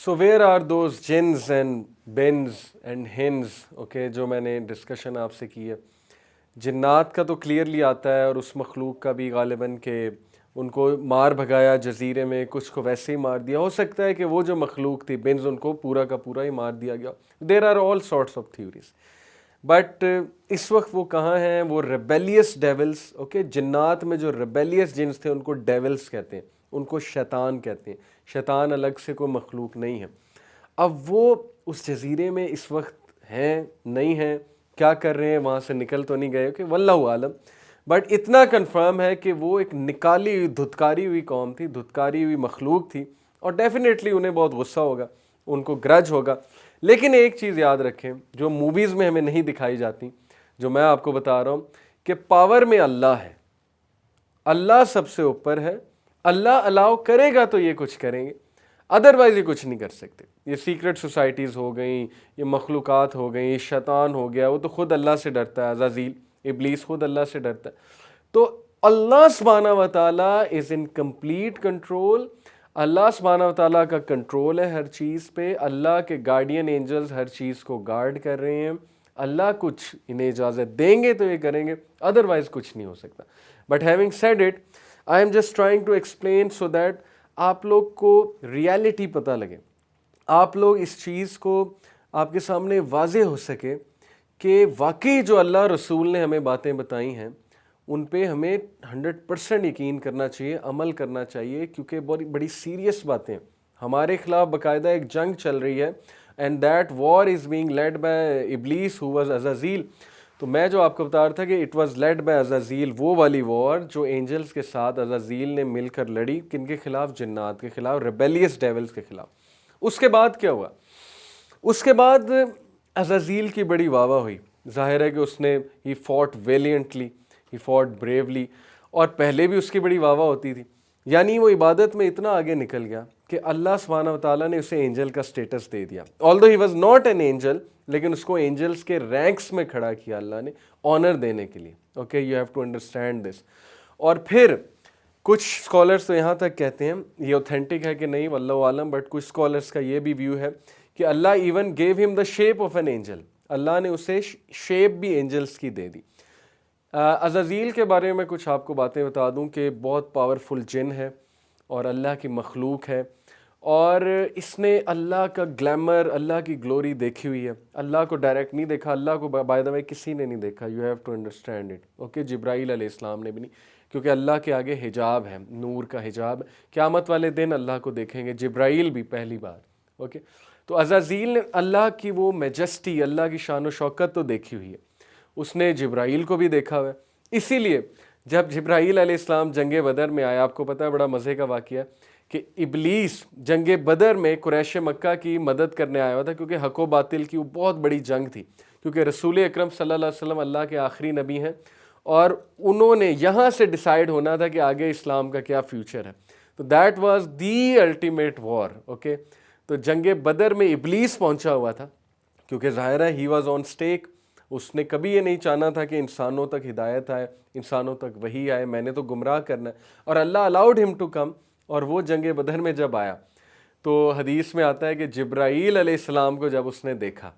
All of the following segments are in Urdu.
So where are those jinns and bins and hins, okay, جو میں نے ڈسکشن آپ سے کی ہے. جنات کا تو کلیئرلی آتا ہے اور اس مخلوق کا بھی غالباً کہ ان کو مار بھگایا جزیرے میں, کچھ کو ویسے ہی مار دیا. ہو سکتا ہے کہ وہ جو مخلوق تھی بنز ان کو پورا کا پورا ہی مار دیا گیا. There are all sorts of theories. But اس وقت وہ کہاں ہیں؟ وہ ریبیلیس ڈیولز. اوکے, جنات میں جو ریبیلیس جنس تھے ان کو ڈیولز کہتے ہیں, ان کو شیطان کہتے ہیں. شیطان الگ سے کوئی مخلوق نہیں ہے. اب وہ اس جزیرے میں اس وقت ہیں نہیں ہیں, کیا کر رہے ہیں, وہاں سے نکل تو نہیں گئے کہ واللہ عالم. بٹ اتنا کنفرم ہے کہ وہ ایک نکالی ہوئی دھتکاری ہوئی قوم تھی, دھتکاری ہوئی مخلوق تھی, اور ڈیفینیٹلی انہیں بہت غصہ ہوگا, ان کو گرج ہوگا. لیکن ایک چیز یاد رکھیں جو موویز میں ہمیں نہیں دکھائی جاتی, جو میں آپ کو بتا رہا ہوں, کہ پاور میں اللہ ہے, اللہ سب سے اوپر ہے. اللہ الاؤ کرے گا تو یہ کچھ کریں گے, ادروائز یہ کچھ نہیں کر سکتے. یہ سیکرٹ سوسائٹیز ہو گئیں, یہ مخلوقات ہو گئیں, شیطان ہو گیا, وہ تو خود اللہ سے ڈرتا ہے. عزازیل, ابلیس خود اللہ سے ڈرتا ہے. تو اللہ سبحانہ و تعالیٰ از ان کمپلیٹ کنٹرول. اللہ سبحانہ و تعالیٰ کا کنٹرول ہے ہر چیز پہ. اللہ کے گارڈین اینجلز ہر چیز کو گارڈ کر رہے ہیں. اللہ کچھ انہیں اجازت دیں گے تو یہ کریں گے, ادروائز کچھ نہیں ہو سکتا. But having said it, I'm just trying to explain so that آپ لوگ کو ریالٹی پتہ لگے, آپ لوگ اس چیز کو آپ کے سامنے واضح ہو سکے کہ واقعی جو اللہ رسول نے ہمیں باتیں بتائی ہیں ان پہ ہمیں 100% یقین کرنا چاہیے, عمل کرنا چاہیے, کیونکہ بڑی سیریس باتیں. ہمارے خلاف باقاعدہ ایک جنگ چل رہی ہے, and that war is being led by ابلیس ہو واز عزازیل. تو میں جو آپ کو بتا رہا تھا کہ اٹ واز لیڈ بائی عزازیل, وہ والی وار جو اینجلز کے ساتھ عزازیل نے مل کر لڑی. کن کے خلاف؟ جنات کے خلاف, ریبیلیس ڈیولز کے خلاف. اس کے بعد کیا ہوا؟ اس کے بعد عزازیل کی بڑی واہ واہ ہوئی. ظاہر ہے کہ اس نے ہی فوٹ ویلینٹلی, ہی فوٹ بریولی, اور پہلے بھی اس کی بڑی واہ واہ ہوتی تھی. یعنی وہ عبادت میں اتنا آگے نکل گیا کہ اللہ سبحانہ و تعالیٰ نے اسے اینجل کا سٹیٹس دے دیا. Although he was not an angel, لیکن اس کو اینجلس کے رینکس میں کھڑا کیا اللہ نے آنر دینے کے لیے. Okay, you have to understand this. اور پھر کچھ اسکالرس تو یہاں تک کہتے ہیں, یہ اوتھینٹک ہے کہ نہیں واللہ عالم, بٹ کچھ اسکالرس کا یہ بھی ویو ہے کہ اللہ even gave him the shape of an angel, اللہ نے اسے شیپ بھی اینجلس کی دے دی. عزازیل کے بارے میں کچھ آپ کو باتیں بتا دوں کہ بہت پاورفل جن ہے اور اللہ کی مخلوق ہے, اور اس نے اللہ کا گلیمر, اللہ کی گلوری دیکھی ہوئی ہے. اللہ کو ڈائریکٹ نہیں دیکھا, اللہ کو بائی دا وے کسی نے نہیں دیکھا. You have to understand it. Okay, جبرائیل علیہ السلام نے بھی نہیں, کیونکہ اللہ کے آگے حجاب ہے, نور کا حجاب. قیامت والے دن اللہ کو دیکھیں گے, جبرائیل بھی پہلی بار. اوکے, تو عزازیل نے اللہ کی وہ میجسٹی, اللہ کی شان و شوکت تو دیکھی ہوئی ہے, اس نے جبرائیل کو بھی دیکھا ہوا ہے. اسی لیے جب جبرائیل علیہ السلام جنگ بدر میں آیا, آپ کو پتہ ہے بڑا مزے کا واقعہ کہ ابلیس جنگ بدر میں قریش مکہ کی مدد کرنے آیا ہوا تھا, کیونکہ حق و باطل کی وہ بہت بڑی جنگ تھی. کیونکہ رسول اکرم صلی اللہ علیہ وسلم اللہ کے آخری نبی ہیں, اور انہوں نے یہاں سے ڈیسائیڈ ہونا تھا کہ آگے اسلام کا کیا فیوچر ہے. تو that was the ultimate war. Okay, تو جنگ بدر میں ابلیس پہنچا ہوا تھا, کیونکہ ظاہر ہے ہی واز آن اسٹیک. اس نے کبھی یہ نہیں چاہنا تھا کہ انسانوں تک ہدایت آئے, انسانوں تک وحی آئے, میں نے تو گمراہ کرنا ہے. اور اللہ الاؤڈ ہم ٹو کم. اور وہ جنگ بدر میں جب آیا تو حدیث میں آتا ہے کہ جبرائیل علیہ السلام کو جب اس نے دیکھا,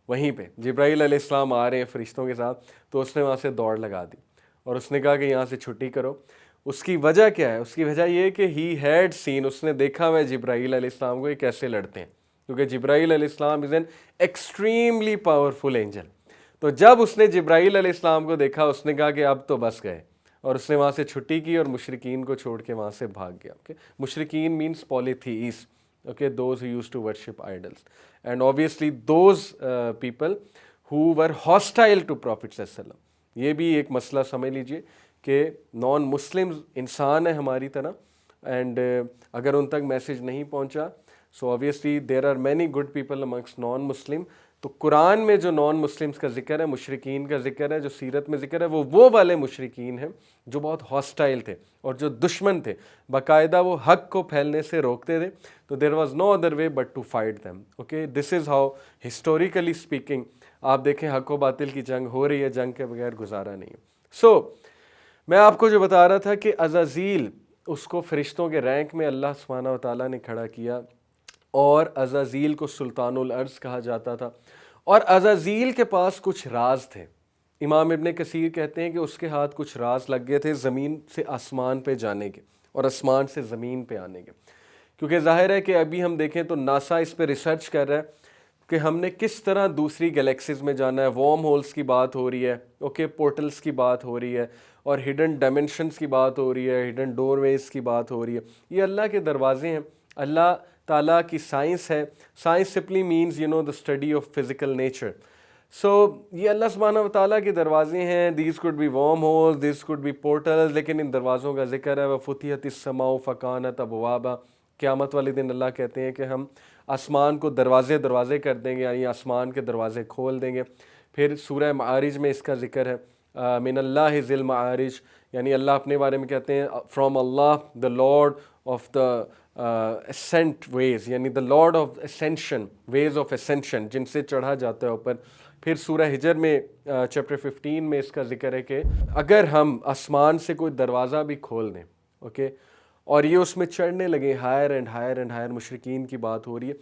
وہیں پہ جبرائیل علیہ السلام آ رہے ہیں فرشتوں کے ساتھ, تو اس نے وہاں سے دوڑ لگا دی اور اس نے کہا کہ یہاں سے چھٹی کرو. اس کی وجہ کیا ہے؟ اس کی وجہ یہ کہ ہی ہیڈ سین, اس نے دیکھا میں جبرائیل علیہ السلام کو یہ کیسے لڑتے ہیں, کیونکہ جبرائیل علیہ السلام is an extremely powerful angel. تو جب اس نے جبرائیل علیہ السلام کو دیکھا, اس نے کہا کہ اب تو بس گئے, اور اس نے وہاں سے چھٹی کی اور مشرکین کو چھوڑ کے وہاں سے بھاگ گیا. اوکے, مشرکین means polytheists. Okay, those who used to worship idols, and obviously those people who were hostile to prophet صلی اللہ علیہ وسلم. یہ بھی ایک مسئلہ سمجھ لیجئے کہ نان مسلم انسان ہے ہماری طرح, اینڈ اگر ان تک میسیج نہیں پہنچا, سو obviously there are many good people amongst non Muslim. تو قرآن میں جو نان مسلمس کا ذکر ہے, مشرکین کا ذکر ہے, جو سیرت میں ذکر ہے, وہ والے مشرکین ہیں جو بہت ہاسٹائل تھے اور جو دشمن تھے, باقاعدہ وہ حق کو پھیلنے سے روکتے تھے. تو there was no other way but to fight them. Okay, this is how historically speaking آپ دیکھیں حق و باطل کی جنگ ہو رہی ہے, جنگ کے بغیر گزارا نہیں ہے. سو میں آپ کو جو بتا رہا تھا کہ عزازیل, اس کو فرشتوں کے رینک میں اللہ سبحانہ و تعالیٰ نے کھڑا کیا. اور عزازیل کو سلطان الارض کہا جاتا تھا، اور عزازیل کے پاس کچھ راز تھے۔ امام ابن کثیر کہتے ہیں کہ اس کے ہاتھ کچھ راز لگ گئے تھے زمین سے آسمان پہ جانے کے اور آسمان سے زمین پہ آنے کے، کیونکہ ظاہر ہے کہ ابھی ہم دیکھیں تو ناسا اس پہ ریسرچ کر رہا ہے کہ ہم نے کس طرح دوسری گلیکسیز میں جانا ہے۔ وارم ہولز کی بات ہو رہی ہے، اوکے، پورٹلز کی بات ہو رہی ہے، اور ہڈن ڈائمنشنز کی بات ہو رہی ہے، ہڈن ڈور ویز کی بات ہو رہی ہے۔ یہ اللہ کے دروازے ہیں، اللہ تعالیٰ کی سائنس ہے۔ Science simply means the study of physical nature. So یہ اللہ سبحانہ و تعالیٰ کے دروازے ہیں۔ These could be wormholes, these could be portals, لیکن ان دروازوں کا ذکر ہے وَفُتِحَتِ السَّمَاءُ فَكَانَتْ أَبْوَابًا۔ قیامت والے دن اللہ کہتے ہیں کہ ہم آسمان کو دروازے کر دیں گے، یعنی آسمان کے دروازے کھول دیں گے۔ پھر سورہ معارج میں اس کا ذکر ہے، من اللہ ذی المعارج، یعنی اللہ اپنے بارے میں کہتے ہیں فرام اللہ the lord of the ascent ways, یعنی the lord of ascension, ways of ascension, جن سے چڑھا جاتا ہے اوپر۔ پھر سورہ ہجر میں چیپٹر 15 میں اس کا ذکر ہے کہ اگر ہم آسمان سے کوئی دروازہ بھی کھول دیں، اوکے، اور یہ اس میں چڑھنے لگے higher and higher and higher, مشرکین کی بات ہو رہی ہے،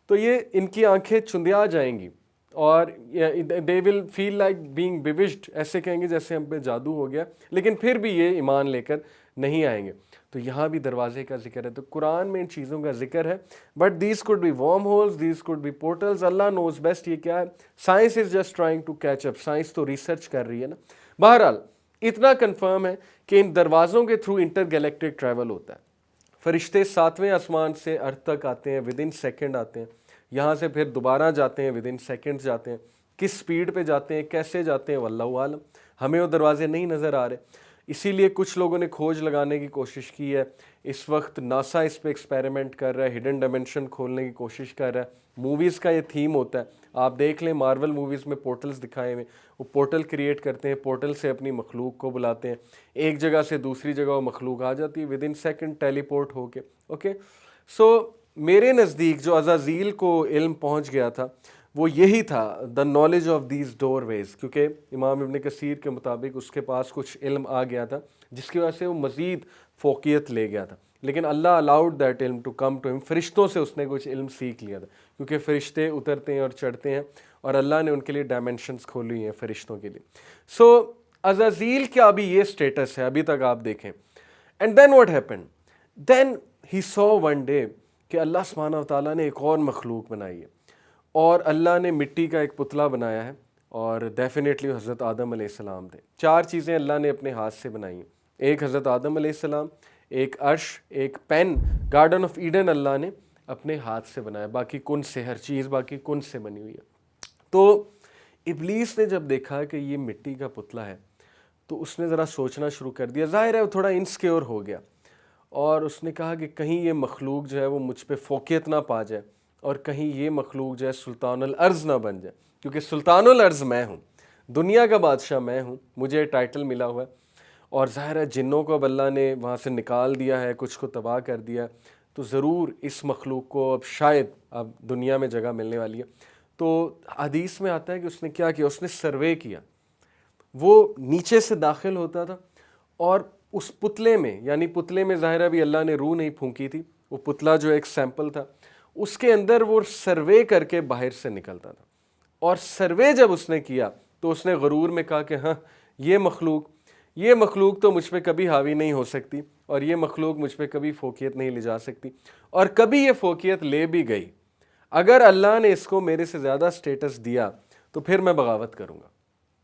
تو یہ ان کی آنکھیں چندیا جائیں گی اور دے ول فیل لائک بینگ بیوشڈ، ایسے کہیں گے جیسے ہم پہ جادو ہو گیا، لیکن پھر بھی یہ ایمان لے کر نہیں آئیں گے۔ تو یہاں بھی دروازے کا ذکر ہے، تو قرآن میں ان چیزوں کا ذکر ہے، but these could be wormholes, these could be portals, اللہ نوز بیسٹ۔ یہ کیا ہے؟ Science is just trying to catch up, science تو ریسرچ کر رہی ہے نا۔ بہرحال اتنا کنفرم ہے کہ ان دروازوں کے تھرو انٹر گیلیکٹک ٹریول ہوتا ہے۔ فرشتے 7ویں آسمان سے ارتھ تک آتے ہیں، ود ان سیکنڈ آتے ہیں، یہاں سے پھر دوبارہ جاتے ہیں، ود ان سیکنڈ جاتے ہیں۔ کس سپیڈ پہ جاتے ہیں، کیسے جاتے ہیں، واللہ عالم، ہمیں وہ دروازے نہیں نظر آ رہے۔ اسی لیے کچھ لوگوں نے کھوج لگانے کی کوشش کی ہے، اس وقت ناسا اس پہ ایکسپیریمنٹ کر رہا ہے، ہڈن ڈائمنشن کھولنے کی کوشش کر رہا ہے۔ موویز کا یہ تھیم ہوتا ہے، آپ دیکھ لیں مارول موویز میں پورٹلز دکھائے ہوئے، وہ پورٹل کریٹ کرتے ہیں، پورٹل سے اپنی مخلوق کو بلاتے ہیں، ایک جگہ سے دوسری جگہ وہ مخلوق آ جاتی ہے، within second teleport ہو کے، اوکے۔ سو میرے نزدیک جو عزازیل کو علم پہنچ گیا تھا وہ یہی تھا، دا نالج آف دیز ڈور ویز، کیونکہ امام ابن کثیر کے مطابق اس کے پاس کچھ علم آ گیا تھا جس کی وجہ سے وہ مزید فوقیت لے گیا تھا، لیکن اللہ الاؤڈ دیٹ علم ٹو کم ٹو ہم، فرشتوں سے اس نے کچھ علم سیکھ لیا تھا، کیونکہ فرشتے اترتے ہیں اور چڑھتے ہیں، اور اللہ نے ان کے لیے ڈائمنشنز کھولی ہوئی ہیں فرشتوں کے لیے۔ سو عزازیل کا ابھی یہ سٹیٹس ہے، ابھی تک آپ دیکھیں۔ And then what happen, then he saw one day کہ اللہ سبحانہ و تعالیٰ نے ایک اور مخلوق بنائی ہے، اور اللہ نے مٹی کا ایک پتلا بنایا ہے، اور ڈیفینیٹلی حضرت آدم علیہ السلام تھے۔ 4 چیزیں اللہ نے اپنے ہاتھ سے بنائی ہیں، ایک حضرت آدم علیہ السلام، ایک عرش، ایک پین، گارڈن آف ایڈن اللہ نے اپنے ہاتھ سے بنایا، باقی کن سے، ہر چیز باقی کن سے بنی ہوئی ہے۔ تو ابلیس نے جب دیکھا کہ یہ مٹی کا پتلا ہے تو اس نے ذرا سوچنا شروع کر دیا، ظاہر ہے وہ تھوڑا انسیکیور ہو گیا، اور اس نے کہا کہ کہیں یہ مخلوق جو ہے وہ مجھ پہ فوقیت نہ پا جائے، اور کہیں یہ مخلوق جو ہے سلطان الارض نہ بن جائے، کیونکہ سلطان الارض میں ہوں، دنیا کا بادشاہ میں ہوں، مجھے ٹائٹل ملا ہوا ہے، اور ظاہر ہے جنوں کو اب اللہ نے وہاں سے نکال دیا ہے، کچھ کو تباہ کر دیا ہے، تو ضرور اس مخلوق کو اب شاید اب دنیا میں جگہ ملنے والی ہے۔ تو حدیث میں آتا ہے کہ اس نے کیا کیا، اس نے سروے کیا، وہ نیچے سے داخل ہوتا تھا، اور اس پتلے میں، یعنی پتلے میں ظاہر ہے بھی اللہ نے روح نہیں پھونکی تھی، وہ پتلا جو ایک سیمپل تھا، اس کے اندر وہ سروے کر کے باہر سے نکلتا تھا، اور سروے جب اس نے کیا تو اس نے غرور میں کہا کہ ہاں یہ مخلوق تو مجھ پہ کبھی حاوی نہیں ہو سکتی، اور یہ مخلوق مجھ پہ کبھی فوقیت نہیں لے جا سکتی، اور کبھی یہ فوقیت لے بھی گئی، اگر اللہ نے اس کو میرے سے زیادہ سٹیٹس دیا تو پھر میں بغاوت کروں گا۔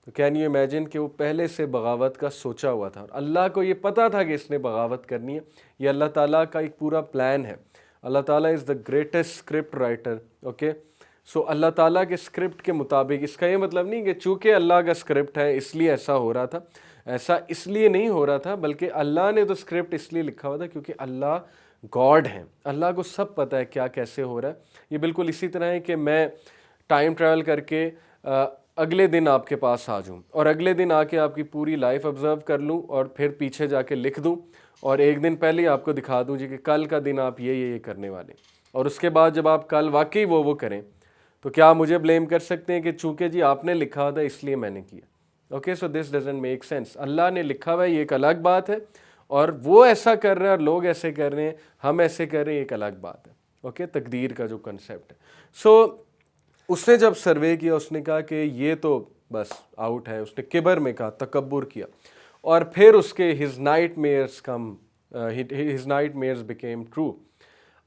تو کین یو امیجن کہ وہ پہلے سے بغاوت کا سوچا ہوا تھا، اور اللہ کو یہ پتا تھا کہ اس نے بغاوت کرنی ہے، یہ اللہ تعالیٰ کا ایک پورا پلان ہے۔ اللہ تعالیٰ is the greatest script writer, okay. So اللہ تعالیٰ کے اسکرپٹ کے مطابق، اس کا یہ مطلب نہیں کہ چونکہ اللہ کا اسکرپٹ ہے اس لیے ایسا ہو رہا تھا، ایسا اس لیے نہیں ہو رہا تھا، بلکہ اللہ نے تو اسکرپٹ اس لیے لکھا ہوا تھا کیونکہ اللہ گاڈ ہیں، اللہ کو سب پتہ ہے کیا کیسے ہو رہا ہے۔ یہ بالکل اسی طرح ہے کہ میں ٹائم ٹریول کر کے اگلے دن آپ کے پاس آ جاؤں، اور اگلے دن آ کے آپ کی پوری لائف آبزرو کر لوں، اور پھر پیچھے جا کے لکھ دوں، اور ایک دن پہلے ہی آپ کو دکھا دوں جی کہ کل کا دن آپ یہ کرنے والے، اور اس کے بعد جب آپ کل واقعی وہ کریں تو کیا مجھے بلیم کر سکتے ہیں کہ چونکہ جی آپ نے لکھا تھا اس لیے میں نے کیا؟ Okay, so this doesn't make sense. اللہ نے لکھا ہوا ہے، یہ ایک الگ بات ہے، اور وہ ایسا کر رہے ہیں اور لوگ ایسے کر رہے ہیں، ہم ایسے کر رہے ہیں، ایک الگ بات ہے۔ اوکے تقدیر کا جو کنسیپٹ ہے. سو اس نے جب سروے کیا اس نے کہا کہ یہ تو بس آؤٹ ہے. اس نے کبر میں کہا, تکبر کیا, اور پھر اس کے his nightmares became true.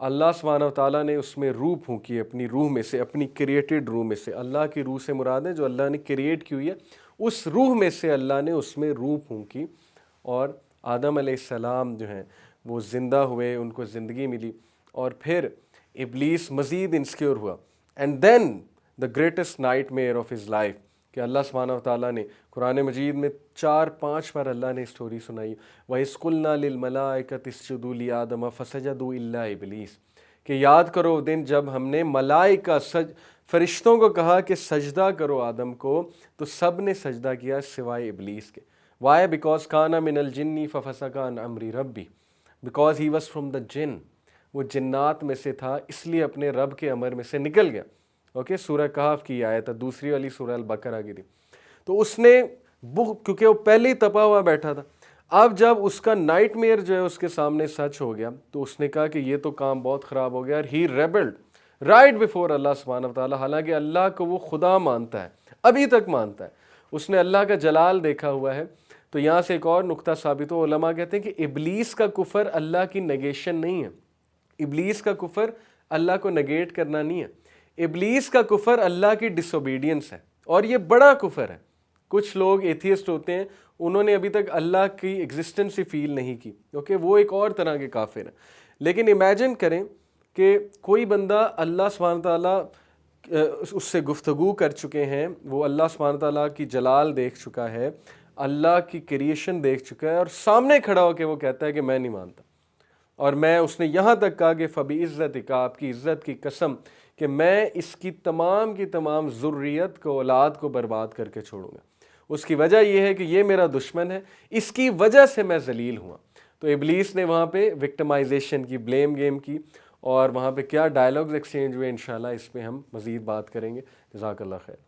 اللہ سبحانہ و تعالیٰ نے اس میں روح پھونکی اپنی روح میں سے, اپنی کریٹڈ روح میں سے. اللہ کی روح سے مراد ہے جو اللہ نے کریٹ کی ہوئی ہے, اس روح میں سے اللہ نے اس میں روح پھونکی, اور آدم علیہ السلام جو ہیں وہ زندہ ہوئے, ان کو زندگی ملی. اور پھر ابلیس مزید انسیکیور ہوا. And then the greatest nightmare of his life, کہ اللہ سبحانہ و تعالیٰ نے قرآن مجید میں 4-5 بار اللہ نے اسٹوری سنائی. وَإِذْ قُلْنَا لِلْمَلَائِكَةِ اسْجُدُوا لِآدَمَ فَسَجَدُوا إِلَّا إِبْلِيسَ, کہ یاد کرو دن جب ہم نے ملائکہ فرشتوں کو کہا کہ سجدہ کرو آدم کو, تو سب نے سجدہ کیا سوائے ابلیس کے. Why? Because کانا من الجن ففسق عن امر ربی, because he was from the jinn, وہ جنات میں سے تھا اس لیے اپنے رب کے امر میں سے نکل گیا. اوکے سورہ کہف کی آیت ہے, دوسری والی سورہ البقرہ کی تھی. تو اس نے کیونکہ وہ پہلے ہی تپا ہوا بیٹھا تھا, اب جب اس کا نائٹ میئر جو ہے اس کے سامنے سچ ہو گیا تو اس نے کہا کہ یہ تو کام بہت خراب ہو گیا. اور ہی ریبلڈ رائٹ بفور اللہ سبحانہ وتعالیٰ, حالانکہ اللہ کو وہ خدا مانتا ہے, ابھی تک مانتا ہے, اس نے اللہ کا جلال دیکھا ہوا ہے. تو یہاں سے ایک اور نقطہ ثابت ہو, علماء کہتے ہیں کہ ابلیس کا کفر اللہ کی نگیشن نہیں ہے, ابلیس کا کفر اللہ کو نگیٹ کرنا نہیں ہے, ابلیس کا کفر اللہ کی ڈس اوبیڈینس ہے, اور یہ بڑا کفر ہے. کچھ لوگ ایتھیسٹ ہوتے ہیں, انہوں نے ابھی تک اللہ کی ایگزسٹنس ہی فیل نہیں کی, اوکے وہ ایک اور طرح کے کافر ہیں. لیکن امیجن کریں کہ کوئی بندہ اللہ سبحانہ تعالیٰ اس سے گفتگو کر چکے ہیں, وہ اللہ سبحانہ تعالیٰ کی جلال دیکھ چکا ہے, اللہ کی کریشن دیکھ چکا ہے, اور سامنے کھڑا ہو کے وہ کہتا ہے کہ میں نہیں مانتا, اور اس نے یہاں تک کہا کہ فَبِعِزَّتِكَ, آپ کی عزت کی قسم, کہ میں اس کی تمام ذریت کو, اولاد کو برباد کر کے چھوڑوں گا. اس کی وجہ یہ ہے کہ یہ میرا دشمن ہے, اس کی وجہ سے میں ذلیل ہوا. تو ابلیس نے وہاں پہ وکٹمائزیشن کی, بلیم گیم کی, اور وہاں پہ کیا ڈائلاگز ایکسچینج ہوئے, انشاءاللہ اس پہ ہم مزید بات کریں گے. جزاک اللہ خیر.